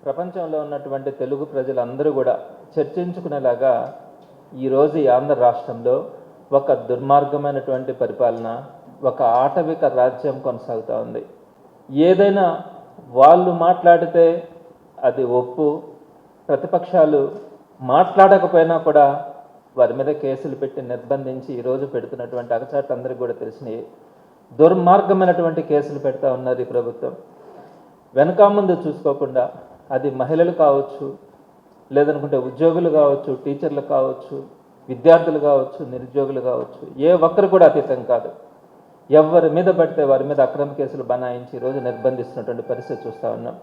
ప్రపంచంలో ఉన్నటువంటి తెలుగు ప్రజలందరూ కూడా చర్చించుకునేలాగా ఈరోజు ఈ ఆంధ్ర రాష్ట్రంలో ఒక దుర్మార్గమైనటువంటి పరిపాలన, ఒక ఆటవిక రాజ్యం కొనసాగుతూ ఉంది. ఏదైనా వాళ్ళు మాట్లాడితే అది ఒప్పు, ప్రతిపక్షాలు మాట్లాడకపోయినా కూడా వారి మీద కేసులు పెట్టి నిర్బంధించి ఈరోజు పెడుతున్నటువంటి అగచాట్లు అందరికీ కూడా తెలిసినవి. దుర్మార్గమైనటువంటి కేసులు పెడతా ఉన్నారు ఈ ప్రభుత్వం. వెనక ముందు చూసుకోకుండా, అది మహిళలు కావచ్చు, లేదనుకుంటే ఉద్యోగులు కావచ్చు, టీచర్లు కావచ్చు, విద్యార్థులు కావచ్చు, నిరుద్యోగులు కావచ్చు, ఏ ఒక్కరు కూడా అతీతం కాదు. ఎవరి మీద పడితే వారి మీద అక్రమ కేసులు బనాయించి ఈరోజు నిర్బంధిస్తున్నటువంటి పరిస్థితి చూస్తూ ఉన్నాం.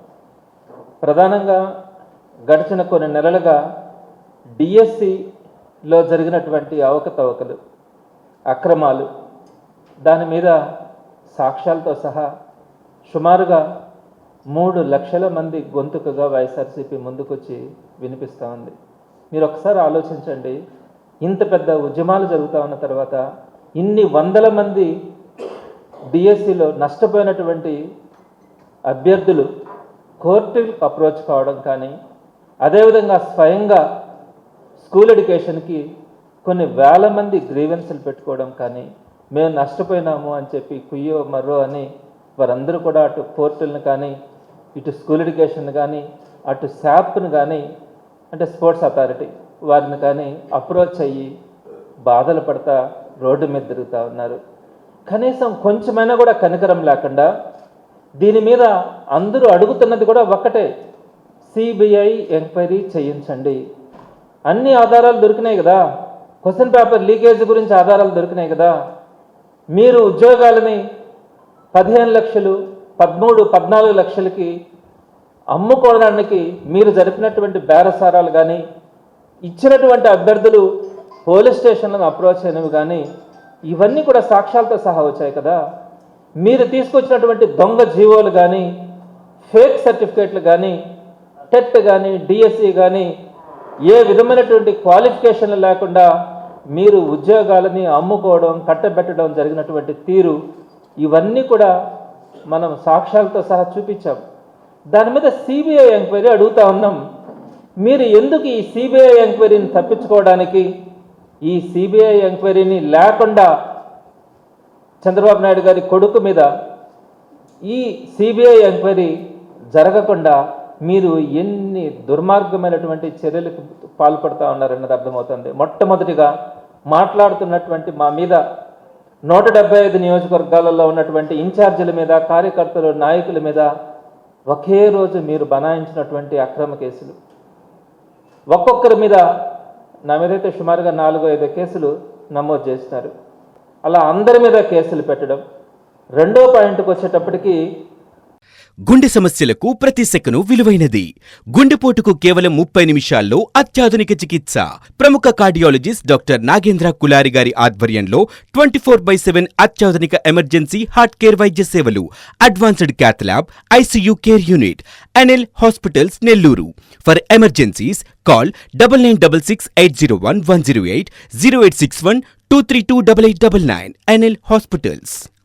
ప్రధానంగా గడిచిన కొన్ని నెలలుగా డిఎస్సిలో జరిగినటువంటి అవకతవకలు, అక్రమాలు, దాని మీద సాక్ష్యాలతో సహా సుమారుగా 3 లక్షల మంది గొంతుకగా వైఎస్ఆర్సీపీ ముందుకొచ్చి వినిపిస్తూ ఉంది. మీరు ఒకసారి ఆలోచించండి, ఇంత పెద్ద ఉద్యమాలు జరుగుతూ ఉన్న తర్వాత ఇన్ని వందల మంది డిఎస్సిలో నష్టపోయినటువంటి అభ్యర్థులు కోర్టుకు అప్రోచ్ కావడం కానీ, అదేవిధంగా స్వయంగా స్కూల్ ఎడ్యుకేషన్కి కొన్ని వేల మంది గ్రీవెన్స్లు పెట్టుకోవడం కానీ, మేము నష్టపోయినాము అని చెప్పి కుయ్యో మర్రో అని వారందరూ కూడా అటు కోర్టులను కానీ, ఇటు స్కూల్ ఎడ్యుకేషన్ కానీ, అటు శాప్ను కానీ, అంటే స్పోర్ట్స్ అథారిటీ వారిని కానీ అప్రోచ్ అయ్యి బాధలు పడతా రోడ్డు మీద తిరుగుతూ ఉన్నారు. కనీసం కొంచెమైనా కూడా కనికరం లేకుండా దీని మీద అందరూ అడుగుతున్నది కూడా ఒక్కటే, సిబిఐ ఎంక్వైరీ చేయించండి. అన్ని ఆధారాలు దొరికినాయి కదా, క్వశ్చన్ పేపర్ లీకేజ్ గురించి ఆధారాలు దొరికినాయి కదా. మీరు ఉద్యోగాలని 15 లక్షలు, 13, 14 లక్షలకి అమ్ముకోవడానికి మీరు జరిపినటువంటి బేరసారాలు కానీ, ఇచ్చినటువంటి అభ్యర్థులు పోలీస్ స్టేషన్లను అప్రోచ్ అయినవి కానీ, ఇవన్నీ కూడా సాక్ష్యాలతో సహా వచ్చాయి కదా. మీరు తీసుకొచ్చినటువంటి దొంగ జీవోలు కానీ, ఫేక్ సర్టిఫికేట్లు కానీ, టెట్ కానీ, డిఎస్సి కానీ, ఏ విధమైనటువంటి క్వాలిఫికేషన్లు లేకుండా మీరు ఉద్యోగాలని అమ్ముకోవడం, కట్టబెట్టడం జరిగినటువంటి తీరు, ఇవన్నీ కూడా మనం సాక్ష్యాలతో సహా చూపించాం. దాని మీద సిబిఐ ఎంక్వైరీ అడుగుతా ఉన్నాం. మీరు ఎందుకు ఈ సిబిఐ ఎంక్వైరీని తప్పించుకోవడానికి, ఈ సిబిఐ ఎంక్వైరీని లేకుండా చంద్రబాబు నాయుడు గారి కొడుకు మీద ఈ సిబిఐ ఎంక్వైరీ జరగకుండా మీరు ఎన్ని దుర్మార్గమైనటువంటి చర్యలకు పాల్పడుతూ ఉన్నారన్నది అర్థమవుతుంది. మొట్టమొదటిగా మాట్లాడుతున్నటువంటి మా మీద 175 నియోజకవర్గాలలో ఉన్నటువంటి ఇన్ఛార్జీల మీద, కార్యకర్తలు, నాయకుల మీద ఒకే రోజు మీరు బనాయించినటువంటి అక్రమ కేసులు, ఒక్కొక్కరి మీద నా మీదైతే సుమారుగా 4-5 కేసులు నమోదు చేస్తున్నారు. అలా అందరి మీద కేసులు పెట్టడం. రెండో పాయింట్కి వచ్చేటప్పటికి, గుండె సమస్యలకు ప్రతి సెకను విలువైనది. గుండెపోటుకు కేవలం 30 నిమిషాల్లో అత్యాధునిక చికిత్స. ప్రముఖ కార్డియాలజిస్ట్ డాక్టర్ నాగేంద్ర కులారి గారి ఆధ్వర్యంలో 24/7 అత్యాధునిక ఎమర్జెన్సీ హార్ట్ కేర్ వైద్య సేవలు. Advanced cath lab, ICU care unit. NL hospitals, Nellore. For emergencies call 9966801108, 0861 2328899. NL hospitals.